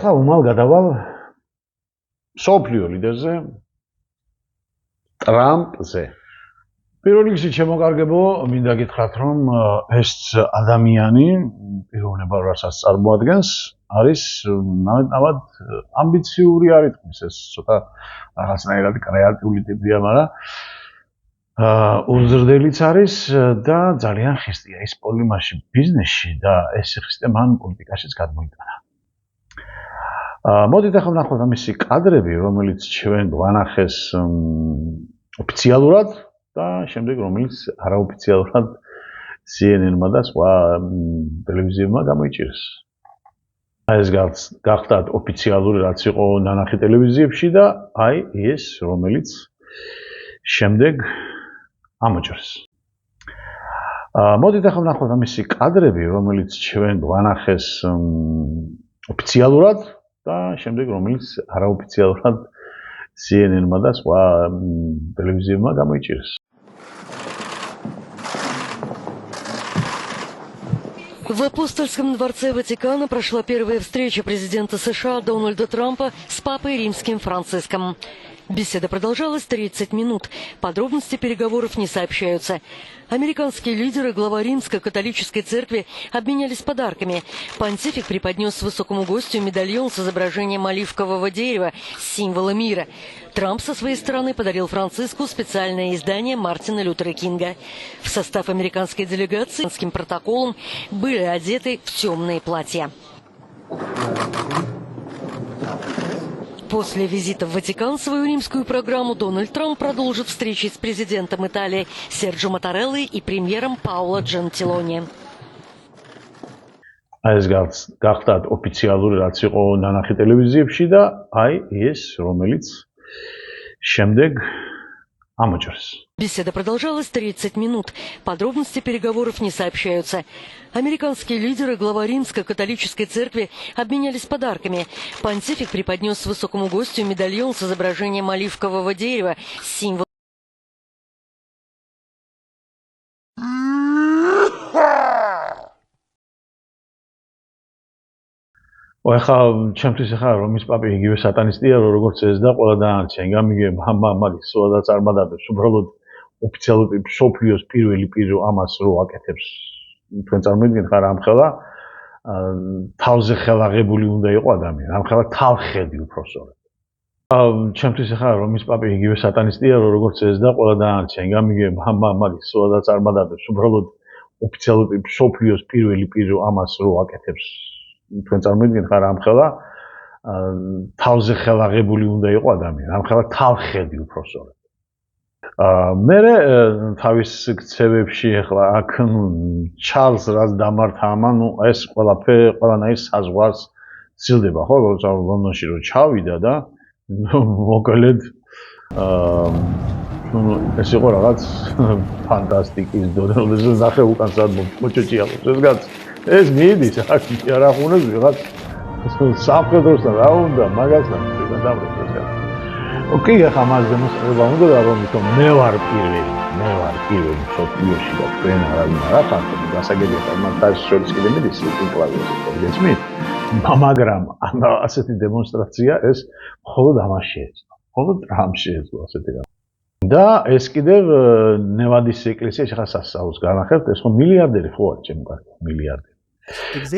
ახლა უმალ გადავალ მსოფლიო ლიდერზე ტრამპზე. პირველ რიგში შემოკარგებო, მინდა გითხრათ, რომ ეს ადამიანი პიროვნება რასაც წარმოადგენს, არის ნამდვილად ამბიციური არ იტყვის ეს ცოტა რაღაცნაირად კრეატიული ტიპია, მაგრამ უზრდილიც არის და ძალიან ხისტია ის პოლიმაში ბიზნესში და ეს ხისტე მან პოლიტიკაშიც გადმოიტანა. მოდით ახლა ვნახოთ ამისი კადრები, რომელიც ჩვენ ვანახეს ოფიციალურად და შემდეგ რომელიც არაოფიციალურად CNN-მა და სხვა ტელევიზიებმა გამოიჭირეს. ეს გახდათ ოფიციალური რაც იყო ნანახი ტელევიზიებში და აი ეს რომელიც შემდეგ ამოჭრეს. მოდით ახლა ვნახოთ ამისი კადრები, რომელიც ჩვენ ვანახეს ოფიციალურად და შემდეგ რომელიც არაოფიციალურად CNN-მა და სხვა ტელევიზიებმა გამოიჭირეს. В Апостольском дворце Ватикана прошла первая встреча президента США Дональда Трампа с папой римским Франциском. Беседа продолжалась 30 минут. Подробности переговоров не сообщаются. Американские лидеры, глава Римско-католической церкви обменялись подарками. Понтифик преподнес высокому гостю медальон с изображением оливкового дерева, символа мира. Трамп со своей стороны подарил Франциску специальное издание Мартина Лютера Кинга. В состав американской делегации с протоколом были одеты в темные платья. После визита в Ватикан свою римскую программу Дональд Трамп продолжит встречи с президентом Италии Серджо Маттареллой и премьером Паоло Джентилони. ეს გახდათ ოფიციალური რაც იყო ნანახი ტელევიზიებში და აი ეს რომელიც შემდეგ ამოჭრეს. Беседа продолжалась 30 минут. Подробности переговоров не сообщаются. Американские лидеры, глава Римско-католической церкви обменялись подарками. Понтифик преподнес высокому гостю медальон с изображением оливкового дерева, символ. ახლა ჩემთვის ახლა რომის პაპი იგივე სატანისტია როგორც ეს და ყველა დანარჩენი გამიგებ მაგის სულადაც არ მადადებს უბრალოდ ოფიციალური სოფლიოს პირველი პირო ამას რო აკეთებს თქვენ წარმოიდგინეთ ხარ ამხელა თავზე ხელაღებული უნდა იყო ადამიანი ამხელა თავხედი უпроსორად ჩემთვის ახლა რომის პაპი იგივე სატანისტია როგორც ეს და ყველა დანარჩენი გამიგებ მაგის სულადაც არ მადადებს უბრალოდ ოფიციალური სოფლიოს პირველი პირო ამას რო აკეთებს თქვენ წარმოიდგინეთ ხარ ამხელა თავზე ხელაღებული უნდა იყო ადამიანი ამხელა თავხედი უпроსორად მე თავის ქცევებში ახლა აქ ჩარლს რაც დამართა ამან ეს ყველაფერი ყველანაირ საზღვარს ცილდება ხო როგორც ლონდონში რო ჩავიდა და მოკლედ ეს იყო რაღაც ფანტასტიკის დონეზე ნახე უკან სად მოჭოჭიალობს ეს კაცი ეს მიდის აქ არ ახუნებს ვიღაც სამხედროსთან რა უნდა მაგასთან გადამროს ეს კაცი ოკეი ახლა მას დემონსტრება უნდა და რომ ითო მე ვარ პირველი სოფლიოში და თქვენ არავინ არ ახართ გასაგებია მართალ შორის კიდე მიდის იმპლაზიას გეცმით მაგრამ ასეთი დემონსტრაცია ეს მხოლოდ ამას შეეძლო მხოლოდ ტრამპს შეეძლო ასეთი რა და ეს კიდევ ნევადის ეკლესიაში ხა სასწაულს განახებთ ეს ხო მილიარდერი ხო არის ჩემო კარგი მილიარდერი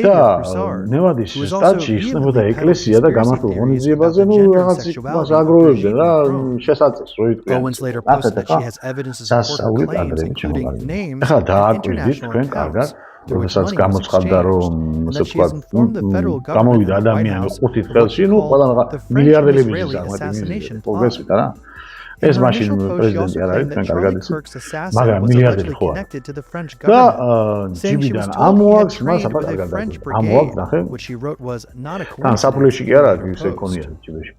და ნევადის შტატში ისნებოდა ეკლესია და გამართულ ღონისძიებაზე ნუ რაღაც მას აგროვებდნენ რა შესაძლოა რო იტყვიან სასწაული კადრები ჩემო კარგი ახლა დააკვირდით თქვენ კარგად როდესაც გამოცხადდა რომ ასე ვთქვათ გამოვიდა ადამიანი 5 დღეში ნუ ყველა მილიარდელების ზარმატი პროგრესით რა ეს მაშინ პრეზიდენტი არ არის თქვენ კარგად იცით მაგრამ მილიარდერი ხო არის და ჯიბიდან ამოაქვს მას აბა კარგად ამოაქვს ნახე თან საფულეში კი არ არის ისე ქონია ჯიბეში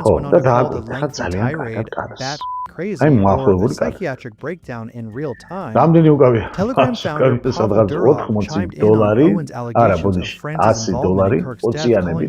ხო და დააკვირდა ძალიან კარგად კარს აი მოახლოებული psychiatric breakdown in real time. რამდენი უკავია? სადღაც $80 არა, ბოდიში, $100 ოციანები.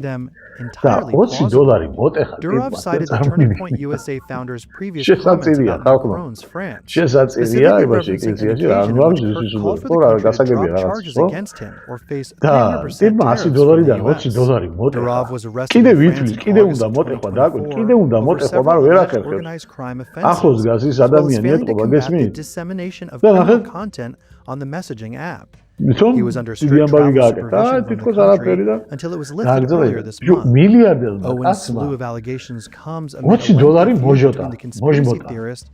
და $20 მოტეხა. Durov cited the Turning Point USA founder founder's previous შესაწირია comments about ხალხმა. Macron's France. შესაწირია Specifically იმაში referencing an ეკლესიაში occasion რა in ნუ which ამის Kirk ის called for the ხო რა country to გასაგებია drop რაღაც charges ხო against him or face და 300% ტიპმა tariffs $100 from the და $20 US. მოტეხა Durav was arrested კიდე in France ვითვლი in კიდე August უნდა of მოტეხა და 2024 კიდე უნდა over მოტეხა several მაგრამ ვერ alleged ახერხებს organized crime ახლოს offenses, გას ის as well as ადამიანი failing to ეტყობა combat the გესმით dissemination of და criminal ნახე content on the messaging app. მithom He was under დიდი strict ამბავი travel გააკეთა supervision from the თითქოს არაფერი და country until it was lifted earlier this გაგზავნა month. მილიარდერმა Owen's კაცმა slew of allegations comes amid a $20 lengthy feud მოჟოტა between the conspiracy მოჟმოტა theorist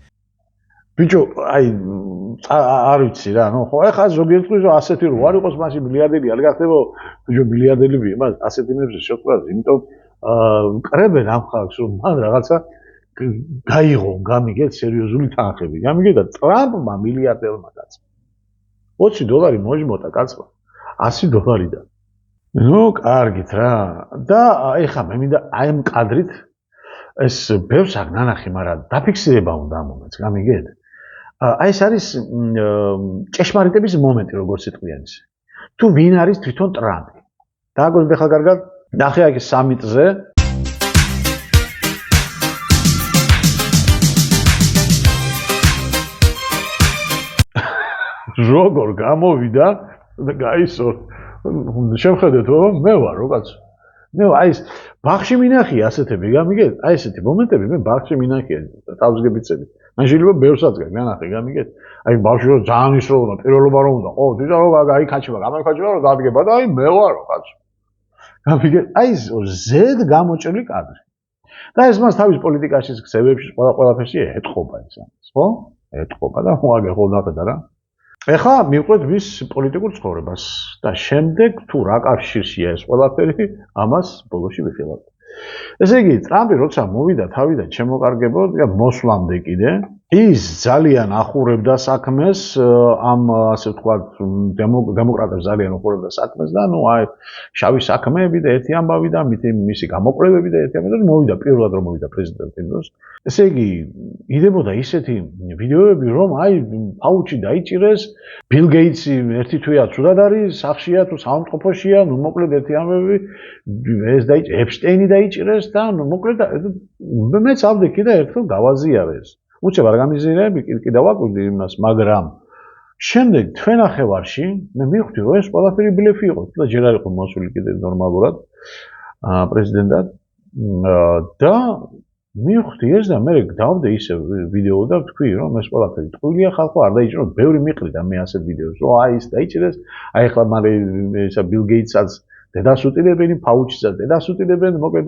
ბიჭო აი არ ვიცი რა ნუ ხო ეხლა ზოგიერთი ხო ასეთი რო არ იყოს მაშინ მილიარდერი არ გახდება ბიჭო მილიარდერი ვიღება ასეთი მეებზე შეყვარს იმიტომ კრებენ ამ ხალხს რომ მან რაღაცა გაიღო გამიგეთ სერიოზული თანხები გამიგეთ და ტრამპმა მილიარდერმა კაცმა $20 მოჟმოტა კაცმა $100 და ნუ კარგით რა და ეხლა მე მინდა აი ამ კადრით ეს ბევრს აქ ნანახი მაგრამ დაფიქსირება უნდა ამ მომენტს გამიგეთ აი ეს არის ჭეშმარიტების მომენტი როგორც იტყვიან ისე თუ ვინ არის თვითონ ტრამპი დააგვირდე ხა კარგად ნახე აქ სამიტზე როგორ გამოვიდა და გაისო შევხედეთ რომ მე ვარ რო კაცო მე აი ეს ბაღში მინახია ასეთები გამიგეთ აი ესეთი მომენტები მე ბაღში მინახია თავსგებიცები მან შეიძლება ბევრსაც განახე გამიგეთ აი ბავშვი რომ ძალიან ისროლა პირველობა რომ უნდა ხო თვითონ რომ აი კაჩება გამარკვეჭება რომ დადგება და აი მე ვარო კაცო გამიგეთ აი ეს ზედ გამოჭრილი კადრი და ეს მას თავის პოლიტიკაშიც ხსებებში ყველაფერში ეთყობა ეს ამას ხო ეთყობა და მოაგე ხო ნახეთ რა ეხლა მივყვეთ ვის პოლიტიკურ ცხოვრებას და შემდეგ თუ რა კავშირშია ეს ყველაფერი ამას ბოლოში ვიხილავთ. ესე იგი, ტრამპი როცა მოვიდა თავიდან შემოკარგებოდ და მოსვლამდე კიდე ის ძალიან ახურებდა საქმეს ამ ასე ვთქვათ დემოკრატებს ძალიან ახურებდა საქმეს და ნუ აი შავი საქმეები და ერთი ამბავი და მისი გამოკვლევები და ერთი ამბავი და მოვიდა პირველად რომ მოვიდა პრეზიდენტი დროს. ესე იგი, იდებოდა ისეთი ვიდეოები რომ აი ფაუჩი დაიჭირეს, ბილ გეიტსი ერთი თვეა ცუდად არის, სახშია თუ საავადმყოფოშია, ნუ მოკლედ ერთი ამბავი ეს დაიჭირეს, ეპშტეინი დაიჭირეს და ნუ მოკლედ მეც ავდექი და ერთხელ გავაზიარე ეს. უცებ არ გამიზიარები კიდევ ვაკვირდი იმას, მაგრამ შემდეგ თვენახევარში მე მივხვდი რომ ეს ყველაფერი ბლეფი იყო და ჯერ არ იყო მოსული კიდევ ნორმალურად პრეზიდენტად და მივხვდი ეს და მე დავდე ისე ვიდეო და ვთქვი რომ ეს ყველაფერი ტყუილია ხალხო არ დაიჭირო ბევრი მიყრიდა მე ასეთ ვიდეოს რომ აი ის დაიჭირეს აი ახლა მალე ისა ბილ გეიტსაც დედას უტირებენ ფაუჩისაც დედას უტირებენ მოკლედ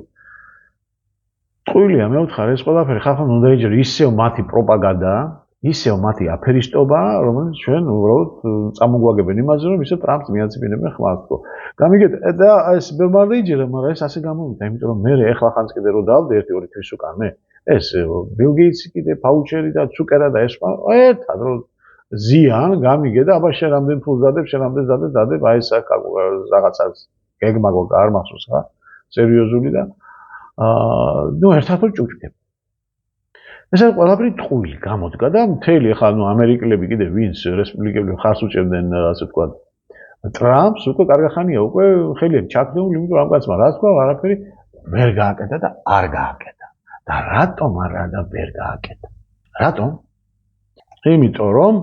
ტყუილია მე ვთხარ ეს ყველაფერი ხალხმა უნდა დაიჭირო ისევ მათი პროპაგანდა ისევ მათი აფერისტობა რომელიც ჩვენ უბრალოდ წამოგვაგებენ იმაზე რომ ისე ტრამპს მიაცვენებენ ხმას თქო გამიგეთ და ეს ბევრ მარ დაიჭირა მაგრამ ეს ასე გამოვიდა იმიტომ რომ მე ეხლა ხანს კიდე რომ დავდე 1-2 თვის უკან მე ეს ბილ გეიტსი კიდე ფაუჩერი და ცუკერა და ეს ერთად რომ ზიან გამიგე და აბა შენ რამდენ ფულს დადებ შენ რამდენ დადებ აი ეს რაღაცა გეგმა არ მახსოვს ხა სერიოზული და ნუ ერთად რომ ჭუჭკებ ეს ყველაფერი ტყუილი გამოდგა და მთელი ახლა ნუ ამერიკელები კიდე ვინც რესპუბლიკელები ხარს უჭერდნენ ასე ვთქვათ ტრამპს უკვე კარგი ხანია უკვე ხელები ჩაქდეული იმიტომ ამ კაცმა რა თქვა არაფერი ვერ გააკეთა და არ გააკეთა და რატომ არა და ვერ გააკეთა რატომ იმიტომ რომ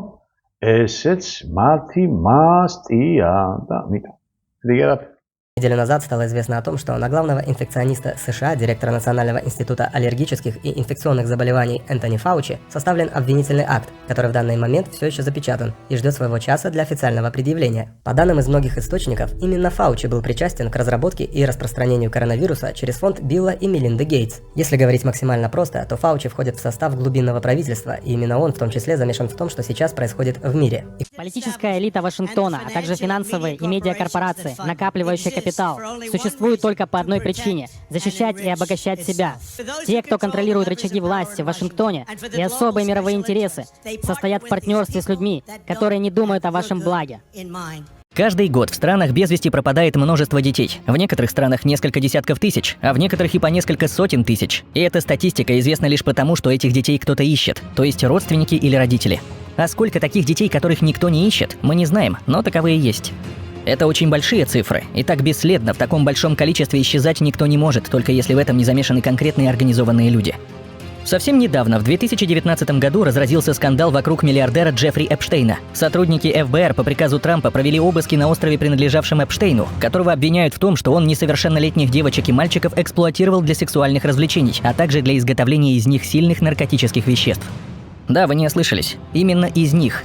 ესეც მათი მასტია და მითხა დიგერაფ Неделю назад стало известно о том, что на главного инфекциониста США, директора Национального института аллергических и инфекционных заболеваний Энтони Фаучи, составлен обвинительный акт, который в данный момент все еще запечатан и ждет своего часа для официального предъявления. По данным из многих источников, именно Фаучи был причастен к разработке и распространению коронавируса через фонд Билла и Мелинды Гейтс. Если говорить максимально просто, то Фаучи входит в состав глубинного правительства, и именно он в том числе замешан в том, что сейчас происходит в мире. Политическая элита Вашингтона, а также финансовые и медиакорпорации, накапливающие капитал, существуют только по одной причине – защищать и обогащать себя. Те, кто контролирует рычаги власти в Вашингтоне и особые мировые интересы, состоят в партнерстве с людьми, которые не думают о вашем благе. Каждый год в странах без вести пропадает множество детей. В некоторых странах несколько десятков тысяч, а в некоторых и по несколько сотен тысяч. И эта статистика известна лишь потому, что этих детей кто-то ищет, то есть родственники или родители. А сколько таких детей, которых никто не ищет, мы не знаем, но таковые есть. Это очень большие цифры, и так бесследно в таком большом количестве исчезать никто не может, только если в этом не замешаны конкретные организованные люди. Совсем недавно, в 2019 году, разразился скандал вокруг миллиардера Джеффри Эпштейна. Сотрудники ФБР по приказу Трампа провели обыски на острове, принадлежавшем Эпштейну, которого обвиняют в том, что он несовершеннолетних девочек и мальчиков эксплуатировал для сексуальных развлечений, а также для изготовления из них сильных наркотических веществ. Да, вы не ослышались. Именно из них.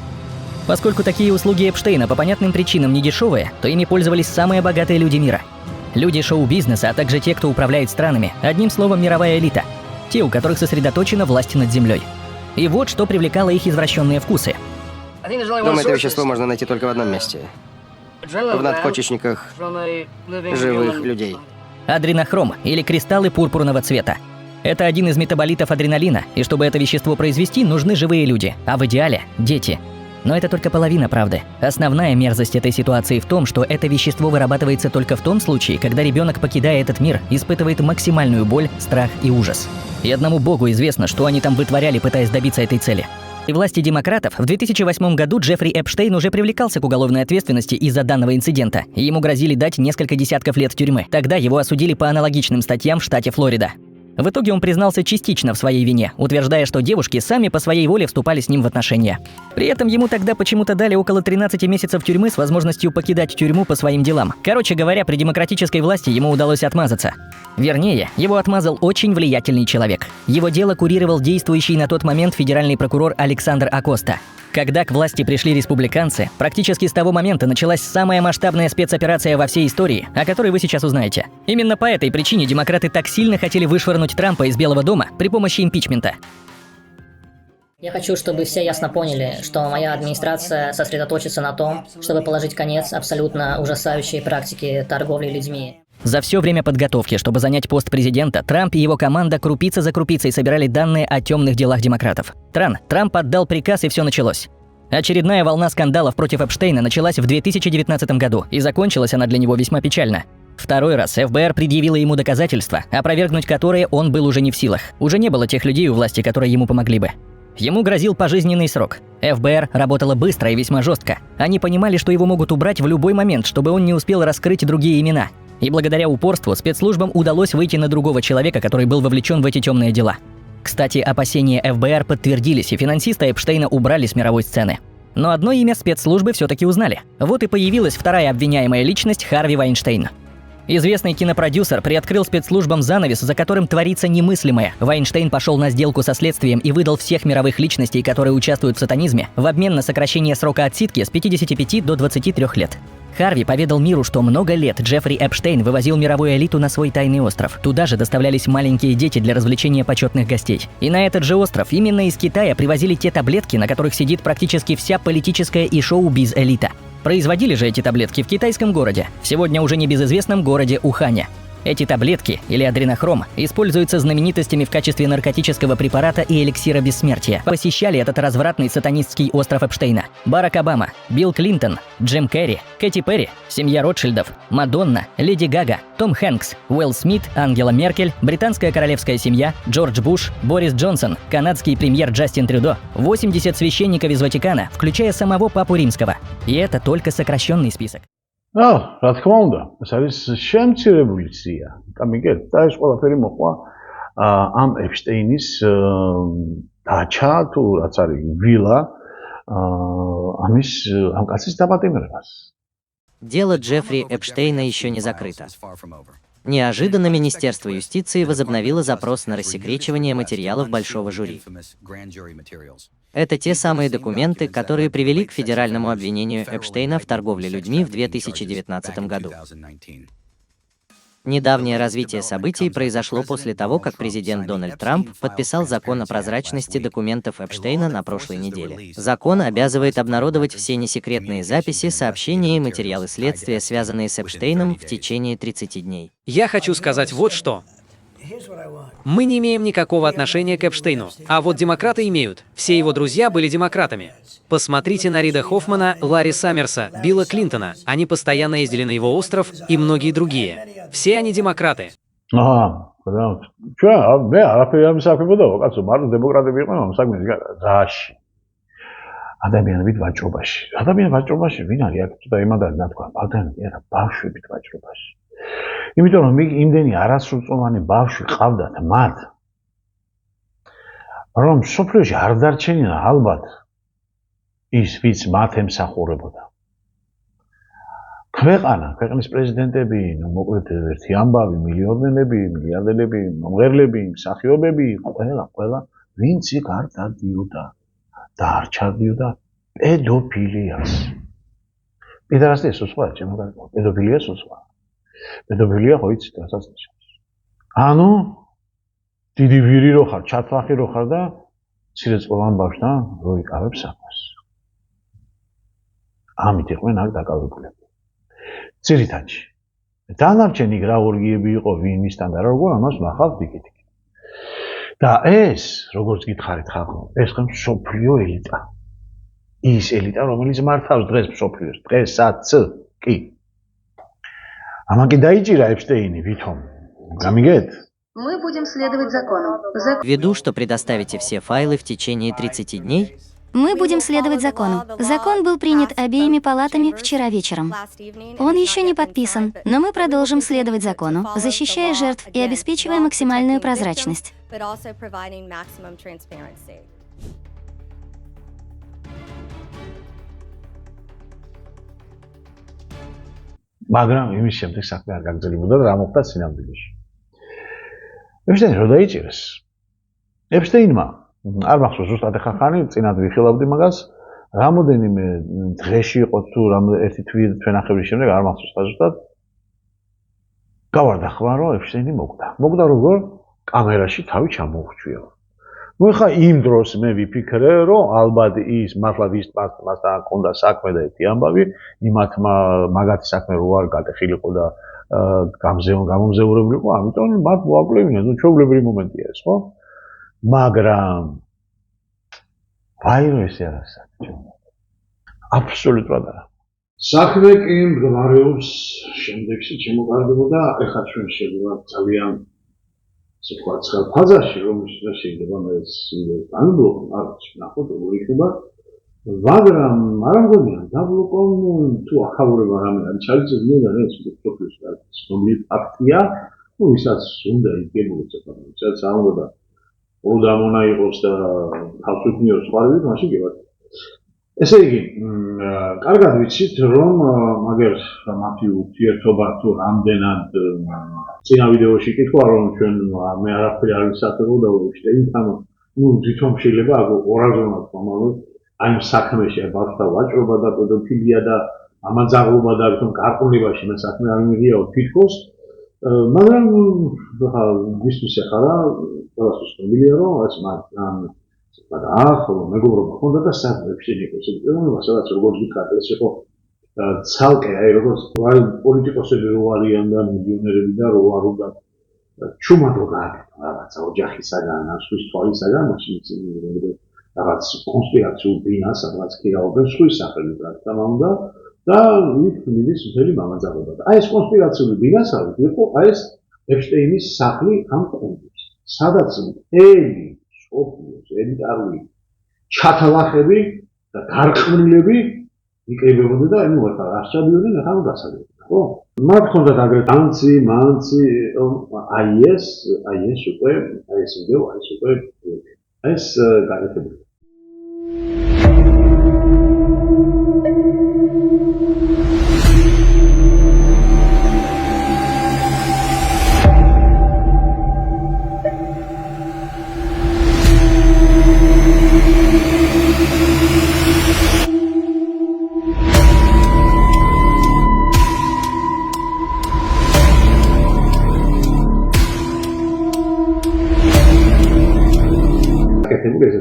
Поскольку такие услуги Эпштейна по понятным причинам не дешевые, то ими пользовались самые богатые люди мира. Люди шоу-бизнеса, а также те, кто управляет странами. Одним словом, мировая элита. Те, у которых сосредоточена власть над землей. И вот что привлекало их извращенные вкусы. Думаю, это вещество можно найти только в одном месте. В надпочечниках живых людей. Адренохром, или кристаллы пурпурного цвета. Это один из метаболитов адреналина, и чтобы это вещество произвести, нужны живые люди, а в идеале – дети. Но это только половина правды. Основная мерзость этой ситуации в том, что это вещество вырабатывается только в том случае, когда ребенок, покидая этот мир, испытывает максимальную боль, страх и ужас. И одному богу известно, что они там вытворяли, пытаясь добиться этой цели. И власти демократов в 2008 году Джеффри Эпштейн уже привлекался к уголовной ответственности из-за данного инцидента, и ему грозили дать несколько десятков лет тюрьмы. Тогда его осудили по аналогичным статьям в штате Флорида. В итоге он признался частично в своей вине, утверждая, что девушки сами по своей воле вступали с ним в отношения. При этом ему тогда почему-то дали около 13 месяцев тюрьмы с возможностью покидать тюрьму по своим делам. Короче говоря, при демократической власти ему удалось отмазаться. Вернее, его отмазал очень влиятельный человек. Его дело курировал действующий на тот момент федеральный прокурор Александр Акоста. Когда к власти пришли республиканцы, практически с того момента началась самая масштабная спецоперация во всей истории, о которой вы сейчас узнаете. Именно по этой причине демократы так сильно хотели вышвырнуть Трампа из Белого дома при помощи импичмента. Я хочу, чтобы все ясно поняли, что моя администрация сосредоточится на том, чтобы положить конец абсолютно ужасающей практике торговли людьми. За все время подготовки, чтобы занять пост президента, Трамп и его команда крупица за крупицей собирали данные о темных делах демократов. Трамп отдал приказ, и все началось. Очередная волна скандалов против Эпштейна началась в 2019 году, и закончилась она для него весьма печально. Второй раз ФБР предъявила ему доказательства, опровергнуть которые он был уже не в силах. Уже не было тех людей у власти, которые ему помогли бы. Ему грозил пожизненный срок. ФБР работала быстро и весьма жестко. Они понимали, что его могут убрать в любой момент, чтобы он не успел раскрыть другие имена. И благодаря упорству спецслужбам удалось выйти на другого человека, который был вовлечен в эти темные дела. Кстати, опасения ФБР подтвердились, и финансиста Эпштейна убрали с мировой сцены. Но одно имя спецслужбы все-таки узнали. Вот и появилась вторая обвиняемая личность Харви Вайнштейн. Известный кинопродюсер приоткрыл спецслужбам занавес, за которым творится немыслимое. Вайнштейн пошел на сделку со следствием и выдал всех мировых личностей, которые участвуют в сатанизме, в обмен на сокращение срока отсидки с 55 до 23 лет. Харви поведал миру, что много лет Джеффри Эпштейн вывозил мировую элиту на свой тайный остров. Туда же доставлялись маленькие дети для развлечения почетных гостей. И на этот же остров именно из Китая привозили те таблетки, на которых сидит практически вся политическая и шоу-биз-элита. Производили же эти таблетки в китайском городе, в сегодня уже небезызвестном городе Ухане. Эти таблетки, или адренохром, используются знаменитостями в качестве наркотического препарата и эликсира бессмертия. Посещали этот развратный сатанистский остров Эпштейна Барак Обама, Билл Клинтон, Джим Керри, Кэти Перри, семья Ротшильдов, Мадонна, Леди Гага, Том Хэнкс, Уилл Смит, Ангела Меркель, британская королевская семья, Джордж Буш, Борис Джонсон, канадский премьер Джастин Трюдо, 80 священников из Ватикана, включая самого Папу Римского. И это только сокращенный список. რა თქმა უნდა, ეს არის შემცირებული სია. გამიგეთ? და ეს ყველაფერი მოყვა ამ ეპშტეინის დაჩა თუ რაც არის ვილა ამ კაცის დაპატიმრებას. Дело Джеффри Эпштейна еще не закрыто. Неожиданно Министерство юстиции возобновило запрос на рассекречивание материалов большого жюри. Это те самые документы, которые привели к федеральному обвинению Эпштейна в торговле людьми в 2019 году. Недавнее развитие событий произошло после того, как президент Дональд Трамп подписал закон о прозрачности документов Эпштейна на прошлой неделе. Закон обязывает обнародовать все несекретные записи, сообщения и материалы следствия, связанные с Эпштейном, в течение 30 дней. Я хочу сказать вот что. Мы не имеем никакого отношения к Эпштейну, а вот демократы имеют. Все его друзья были демократами. Посмотрите на Рида Хоффмана, Ларри Саммерса, Билла Клинтона. Они постоянно ездили на его остров и многие другие. Все они демократы. ადამიანებით ვაჭრობაში. ადამიანები ვაჭრობაში ვინ არის? აქ ცოტა იმადარი ნათქვა, ბალდანი არა, ბავშვებით ვაჭრობაში. იმიტომ რომ იმდენი არასრულწლოვანი ბავშვი ყავდათ მათ. რომ სოფლიოში არ დარჩენილა ალბათ ის ვიც მათ ემსახურებოდა. ქვეყნის პრეზიდენტები, მოკლედ ერთი ამბავი, მილიონერები, მილიარდერები, მომღერლები, მსახიობები, ყველა ვინც იქ არ დადიოდა და არ ჩადიოდა პედოფილიას. პედერასტია სხვა, ჩემო გარკვეულ, პედოფილია სხვა. პედოფილია ხო იცით რასაც ნიშნავს. ანუ დიდი ვირი რო ხარ, ჩათლახი რო ხარ და მცირეწლოვან ბავშვთან რო იკავებ საქმეს. ამით იყვნენ აქ დაკავებულები. ძირითადში. დანარჩენი რა ორგიები იყო ვინისთან და როგორ ამას ნახავთ დიკით-დიკით. და ეს, როგორც გითხარით ხალხო, ეს ხომ მსოფლიო ელიტა. ის ელიტა, რომელიც მართავს დღეს მსოფლიოს, დღესაც კი. ამან კი დაიჭირა ეპშტეინი ვითომ. გამიგეთ? Мы будем следовать закону. Ввиду, что предоставите все файлы в течение 30 дней, Мы будем следовать закону. Закон был принят обеими палатами вчера вечером. Он еще не подписан, но мы продолжим следовать закону, защищая жертв и обеспечивая максимальную прозрачность. მაგრამ იმის შემდეგ საქმე არ გაგრძელებოდა და რა მოხდა სინამდვილეში. ეპშტეინი რო დაიჭირეს. ეპშტეინმა არ მახსოვს ზუსტად ახლა ხანი, წინათ ვიხილავდი მაგას, რამოდენიმე დღეში იყო თუ ერთი თვენახევრის შემდეგ არ მახსოვს ზუსტად. გავარდა ხმა, რომ ეპშტეინი მოკდა. მოკდა როგორ? კამერაში თავი ჩამოუხვჩვია. ნუ ხა იმ დროს მე ვიფიქრე, რომ ალბათ ის მართლა მასთან ჰქონდა საქმე და ერთი ამბავი, იმათ მაგათი საქმე რო არ გატეხილიყო და გამომზეურებულიყო, ამიტომ მათ მოაკვლევინეს. ნუ ჩვეულებრივი მომენტია ეს, ხო? მაგრამ ვაირო ესე არასაკეთო. აბსოლუტურად არა. საქმე კი მდგომარეობს შემდეგში შემოყარდებოდა, ეხლა ჩვენ შევიდეთ ძალიან ასე ვთქვათ, ცხელ ფაზაში, რომელშიც შეიძლება ეს დაბლოკო, არც ნახოთ როგორ იქნება, მაგრამ არ მგონია დაბლოკომ თუ ახალურება რამე არის ჩაიწერილი და ეს პროფესიის ცნობილი ფაქტია, ну ვისაც უნდა იგებულოს ახლა, ვისაც არ უნდა უდამონა იყოს და თავშექმნიოს ხარვით, მაშინ გებათ. ესე იგი, კარგად ვიცით, რომ მაგერ მათი ურთიერთობა თუ რამდენად წინა ვიდეოში კითხვა, რომ ჩვენ მე არაფერი არ ვისახებო და ეპშტეინთან, ну თვითონ შეიძლება ორაზონად მომავალ აი საქმეში ბავშვთა ვაჭრობა და პედოფილია და ამაძაღლობა და თვითონ გარყვნებაში მე საქმე არ მიგიაო თითქოს, მაგრამ ხა გვისთვის ახლა ყველას ცნობილია, რომ ეს მაგრამ ახლა მეგობრობა ხონდა და საქმეებში იყო ეს სადაც როგორც ვიკრა ეს იყო ცალკე აი როგორც პოლიტიკოსები რო არიან და მილიონერები და რო არ უნდა ჩუმად რო გააკეთო რაღაცა ოჯახისაგან ან სხვის თვალისაგან მაშინ რაღაც კონსპირაციულ ბინას სადაც ქიაობენ სხვის სახელით რა თქმა უნდა და იქ მიდის მთელი მამაძაღლობა და აი ეს კონსპირაციული ბინასავით იყო აი ეს ეპშტეინის სახლი ამ კონტექსტში სადაც ელი სოფიოს ელიტარული ჩათალახები და გარყვნილები იკრიბებოდნენ და ნუ ახლა არ ჩადიოდნენ ახლა გასაგებია ხო მათ ჰქონდათ აგრეთვე მანცი აი ეს უკვე აი ეს ვიდეო აი ეს უკვე ეს გაკეთებული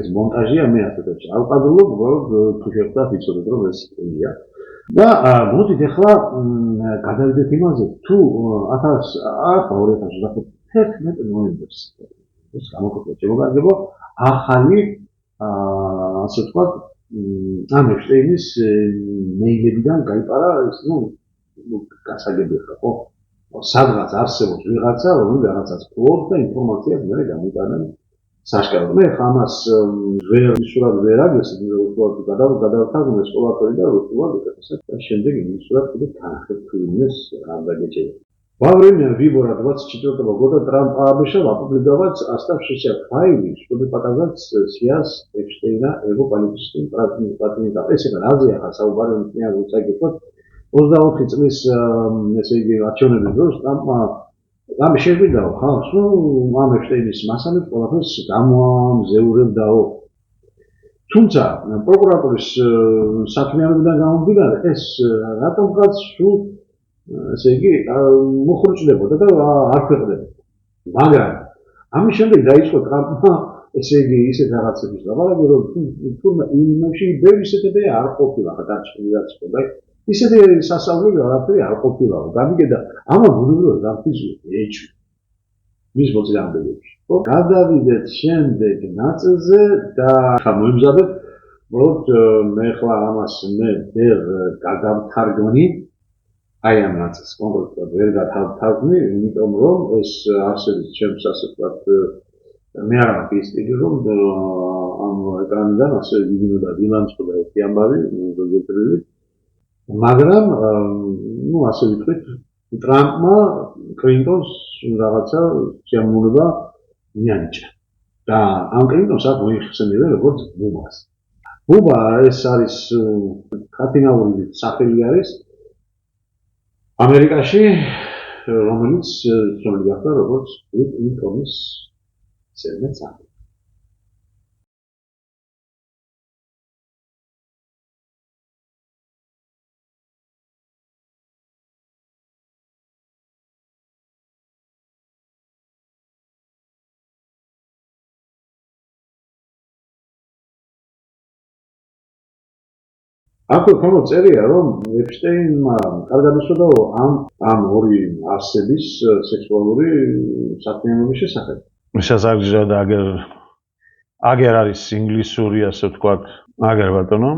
ეს მონტაჟია მე ასე და არ ვყადრობ, უბრალოდ თუ შეხვდათ იცოდეთ რომ ეს ისეა. და მოდით ახლა გადავიდეთ იმაზე, თუ 2011 ნოემბერს ეს გამოქვეყნდა შემოგარდება ახალი ასე ვთქვათ ამ ეპშტეინის მეილებიდან გაიპარა ეს ნუ გასაგებია ხო? სადღაც არსებობს ვიღაცა, რომელიც რაღაცას ფლობს და ინფორმაციას მე გამიტანა საშკაროდ მე ხამას ვერისურად ვერ აგესწრე უბრალოდ გადავთარგმნე სკოლაფერი და უბრალოდ ეკეთე და შემდეგ იმისურად კიდე თანხებ ფილმის არ დაგეჭირა Во время выбора 24 года Трамп обещал опубликовать оставшиеся файлы, чтобы показать связь Эпштейна и его политическим противникам. Если бы Азия, Саубарин, князь Усагипот, 24 წლის ესე იგი არჩევნების დროს ამ შეგვიდა ხალხს, ну, ამ ეპშტეინის მასალებს ყველაფერს გამოამზეურებდაო. თუმცა პროკურატურის საქმიანობიდან გამომდინარე, ეს რატომღაც სულ ესე იგი მოხორჭდებოდა და არ ქვეყნდებოდა. მაგრამ ამის შემდეგ დაიწყო ტრამპმა ესე იგი ისეთ რაღაცების ლაპარაკი, რომ თურმე იმაში ბევრი ისეთები არ ყოფილა გადაჭრილი რაც ხდება. ისეთი სასწაულები არაფერი არ ყოფილაო. გამიგე და ამა ბუნებრივად დამფიძვი ეჭვი. მის მოწინააღმდეგეებში. გადავიდეთ შემდეგ ნაწილზე და მოიმზადეთ, რომ მე ხლა ამას ვერ გადავთარგმნი. აი ამ ნაწილს კონკრეტულად ვერ გადავთარგმნი, იმიტომ რომ ეს არსებობს ჩემს ასე ვთქვათ მე არ ამის სტილი რომ ამ ეკრანიდან ასე ვიგინოდა დილანწყდა ერთი ამბავი ზოგიერთი მაგრამ ну ასე ვიტყვით ტრამპმა კლინტონს რაღაცა შემოუნება მიანიჭა და ამ კლინტონს აქ მოიხსენიება როგორც ბუბას. ბუბა ეს არის კათინაური სახელი არის ამერიკაში რომელიც გახდა როგორც კლინტონის სერმეცა. Acum cum წერია რომ ეპშტეინმა კარგად იცოდა ამ ორი არსების სექსუალური საქმიანობის შესახებ. შესაძლოა აგერ არის ინგლისური ასე ვთქვათ, აგერ ბატონო.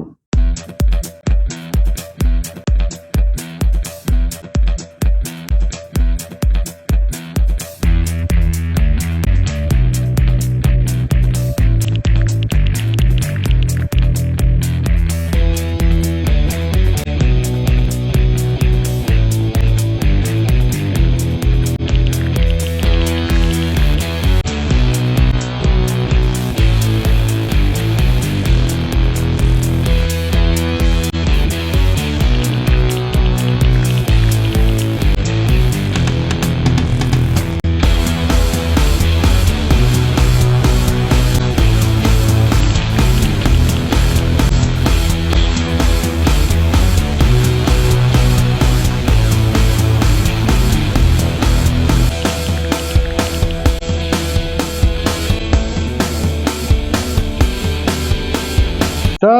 და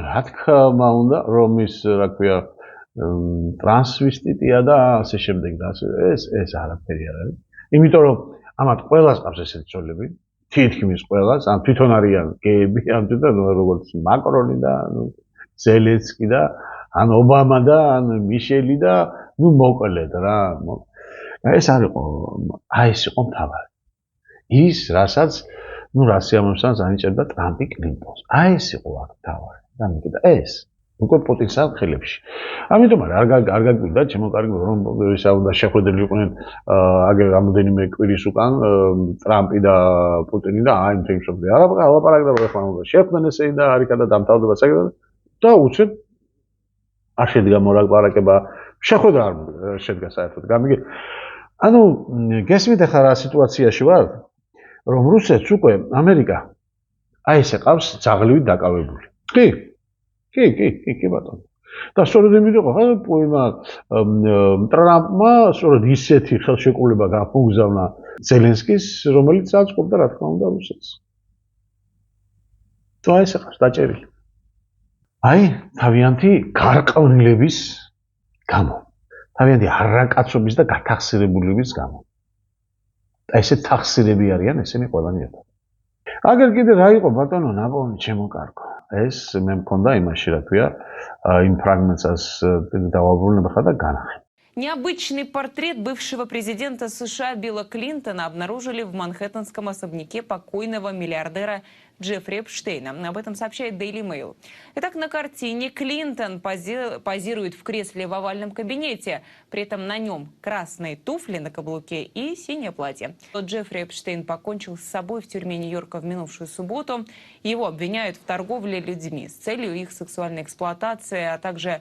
რა თქმა უნდა რომ ის რა ქვია ტრანსვისტიტია და ასე შემდეგ და ასე ეს არაფერი არ არის. იმიტომ რომ ამათ ყველას ყავს ესეთი ცოლები, თითქმის ყველას, ან თვითონ არიან გეები, ან თვითონ როგორც მაკრონი და ზელენსკი და ან ობამა და ან მიშელი და ნუ მოკლედ რა. ეს არ იყო, აი ეს იყო მთავარი. ის რასაც ну Россия მომსანს ანიჭებდა ტრამპი კლინტონს. აი ეს იყო აქ თავარი. და ეს უკვე პუტინს ხელებში. ამიტომ არ გაგვიდა ჩემო კარგი რომ ისა უნდა შეხვედრილი იყვნენ აგერ რამოდენიმე კვირის უკან ტრამპი და პუტინი და აი იმ შემთხვევაში არა ლაპარაკდა რომ ახლა უნდა შეხვდნენ ესე და არიქა და დამთავრდება საკითხი და უცებ არ შედგა მოლაპარაკება შეხვედრა არ შედგა საერთოდ. გამიგე ანუ გესმით ახლა რა სიტუაციაში ვარ? რომ რუსეთს უკვე ამერიკა აი ესე ყავს ძაღლივით დაკავებული. კი ბატონო. და სწორედ იმიტომ ხა ტრამპმა სწორედ ისეთი ხელშეკრულება გამოგზავნა ზელენსკის, რომელიც აწყობდა რა თქმა უნდა რუსეთს. და აი ესე ყავს დაჭერილი. აი თავიანთი გარყვნილების გამო. თავიანთი არაკაცობის და გათახსირებულების გამო. ესე თახსირები არიან ესენი ყველანი ერთად. აგერ კიდე რა იყო ბატონო ნაპოვნი ჩემო კარგო. ეს მე მქონდა იმაში რა ქვია იმ ფრაგმენტსაც დავაბრუნება ხა და განახი. Необычный портрет бывшего президента США Билла Клинтона обнаружили в манхэттенском особняке покойного миллиардера Джеффри Эпштейна. Об этом сообщает Daily Mail. Итак, на картине Клинтон позирует в кресле в овальном кабинете. При этом на нем красные туфли на каблуке и синее платье. Джеффри Эпштейн покончил с собой в тюрьме Нью-Йорка в минувшую субботу. Его обвиняют в торговле людьми с целью их сексуальной эксплуатации, а также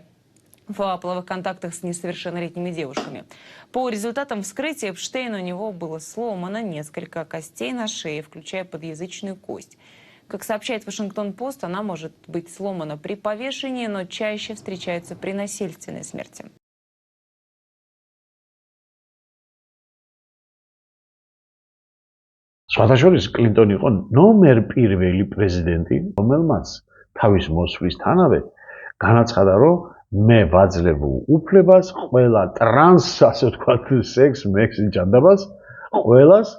в половых контактах с несовершеннолетними девушками. По результатам вскрытия Эпштейна у него было сломано несколько костей на шее, включая подъязычную кость. Как сообщает Вашингтон-Пост, она может быть сломана при повешении, но чаще встречается при насильственной смерти. სხვათაშორის კლინტონი იყო ნომერ პირველი პრეზიდენტი, რომელმაც თავის მოსვლისთანავე განაცხადა, რომ მე ვაძლევ უფლებას ყველა ტრანს, ასე ვთქვათ, სექს, მექსის ჯანდაბას, ყველას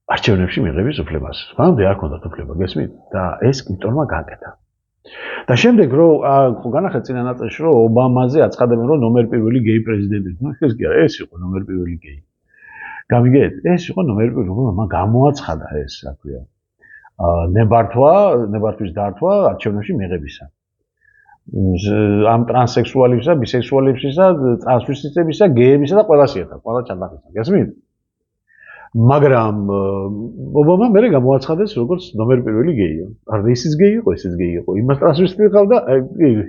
არჩევნებში მიღების უფლებას. მანამდე არ ჰქონდათ უფლება, გესმით? და ეს კლინტონმა გაკეთა. და შემდეგ რომ განახეთ წინა ნაწილში, რომ ობამაზე აცხადებენ, რომ ნომერ პირველი გეი პრეზიდენტი. ნუ ეს კი არა, ეს იყო ნომერ პირველი გეი. გამიგეთ? ეს იყო ნომერ პირველი, რომელმა გამოაცხადა ეს, რა ქვია, ნებართვის დართვა არჩევნებში მიღებისა. ამ ტრანსსექსუალებისა, ბისექსუალებისა, ტრანსვესტიტებისა, გეებისა და ყველას ერთად, ყველა ჩანდახისა. გესმით? მაგრამ ობამა მერე გამოაცხადეს როგორც ნომერ პირველი გეია. არ ისიც გეი იყო, ისიც გეი იყო. იმას ტრანსვესტიტი ყავდა,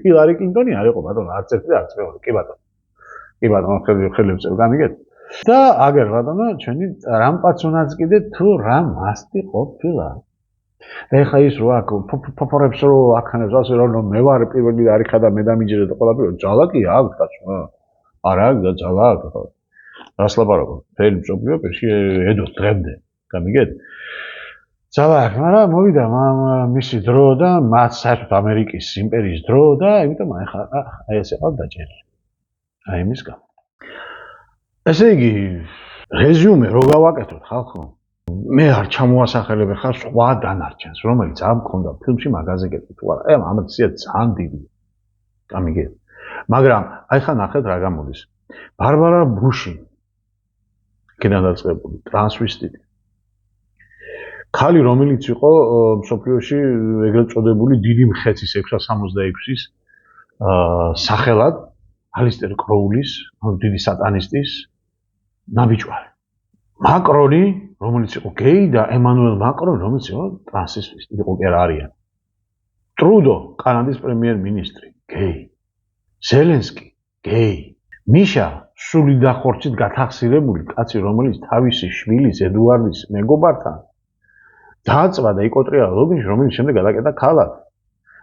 ჰილარი კლინტონი არ იყო, ბატონო, არც ერთი და არც მეორე. კი ბატონო. კი ბატონო, ხელებს წევ, გამიგეთ? და აგერ ბატონო, ჩვენი რამპაც უნდაც კიდე თუ რა მასტი ყოფილა. ეხა ის რო აქ ფოფორებს რო აქანებს ასე რომ მე ვარ პირველი არიქა და მე დამიჯერე და ყველაფერი ჯალაკი აქვს კაცო. არა, ჯალა აქვს. რას ლაპარაკობ? ფელი მშობლიო პირში ედოს დღემდე. გამიგეთ? ჯალა აქვს, მაგრამ მოვიდა მისი დრო და მათ საერთოდ ამერიკის იმპერიის დრო და იმიტომ ეხა აი ესე ყავ დაჭერილი. აი იმის გამო. ესე იგი რეზიუმე რო გავაკეთოთ ხალხო? მე არ ჩამოასახელებ ხარ სხვა დანარჩენს, რომელიც ამ მქონდა ფილმში მაგაზე კეთილი თუ არა. ამაცია ძალიან დიდი. გამიგეთ? მაგრამ აი ხა ნახეთ რა გამოდის. ბარბარა ბუში იქიდან დაწყებული ტრანსვესტიტი. ქალი რომელიც იყო მსოფლიოში ეგრეთ წოდებული დიდი მხეცის 666-ის სახელად ალისტერ კროულის, დიდი სატანისტის ნაბიჯვარი. მაკრონი, რომელიც იყო გეი და ემანუელ მაკრონი, რომელიც იყო ტრანსვესტიტი, იყო კი არა არიან. ტრუდო, კანადის პრემიერ-მინისტრი, გეი. ზელენსკი, გეი. მიშა, სული და ხორცით გათახსირებული კაცი, რომელიც თავისი შვილის ედუარდის მეგობართან დააწვა და იკოტრია ლოგინში, რომელიც შემდეგ გადაკეტა ქალად.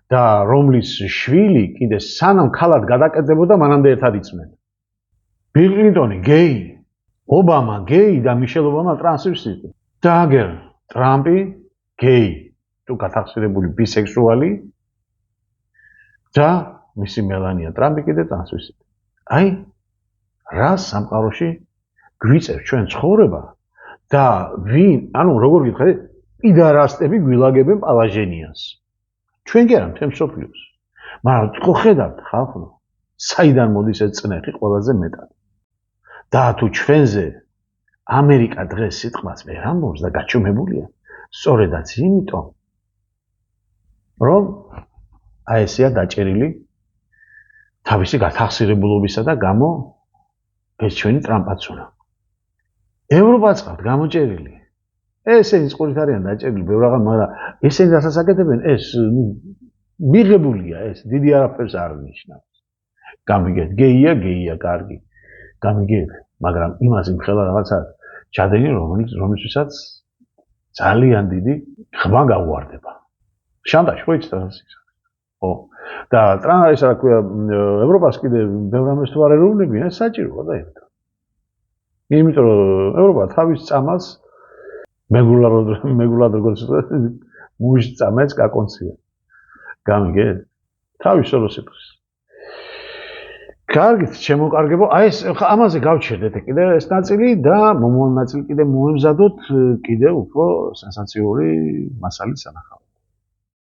და რომლის შვილი კიდე სანამ ქალად გადაკეთდებოდა, მანამდე ერთად იცმენ. ბილ კლინტონი, გეი. ობამა გეი და მიშელ ობამა ტრანსვესტიტი. და აგერ ტრამპი გეი, თუ გათახსირებული ბისექსუალი და მისი მელანია ტრამპი კიდე ტრანსვესტიტი. აი რა სამყაროში გვიწევს ჩვენ ცხოვრება და ვინ, ანუ როგორ გითხარით, პიდარასტები გვილაგებენ პალაჟენიანს. ჩვენ კი არა მთელ მსოფლიოს. მაგრამ თქო ხედავთ ხალხო, საიდან მოდის ეს წნეხი ყველაზე მეტად. და თუ ჩვენზე ამერიკა დღეს სიტყვას ვერ ამბობს და გაჩუმებულია, სწორედაც იმიტომ, რომ აი ესეა დაჭერილი თავისი გათახსირებულობისა და გამო ეს ჩვენი ტრამპაცუნა. ევროპაც ყავთ გამოჭერილი. ესენი წყურით არიან დაჭერილი, ბევრ რაღაც, მაგრამ ესენი რასაც აკეთებენ, ეს მიღებულია, ეს დიდი არაფერს არ ნიშნავს. გამიგეთ, გეია, კარგი. გამიგეთ, მაგრამ იმას იმხელა რაღაცა ჩადენი, რომელიცაც ძალიან დიდი ხმა გაუვარდება. შანტაჟი ხო იცით რა ის? ხო. და ტრანაის რა ქვია, ევროპას კიდე ბევრ ამას თუ არ ეროვნებიან, საჭიროა და ერთ. იმიტომ რომ ევროპა თავის წამას მეგულად როგორც მუჟ წამებს გაკონცია. გამიგეთ? თავის სოლოსიტრის. კარგით, შემოკარგებო. აი ეს ამაზე გავჩერდეთ კიდე ეს ნაწილი და მომავალ ნაწილი კიდე მოემზადოთ კიდე უფრო სენსაციური მასალის სანახავად.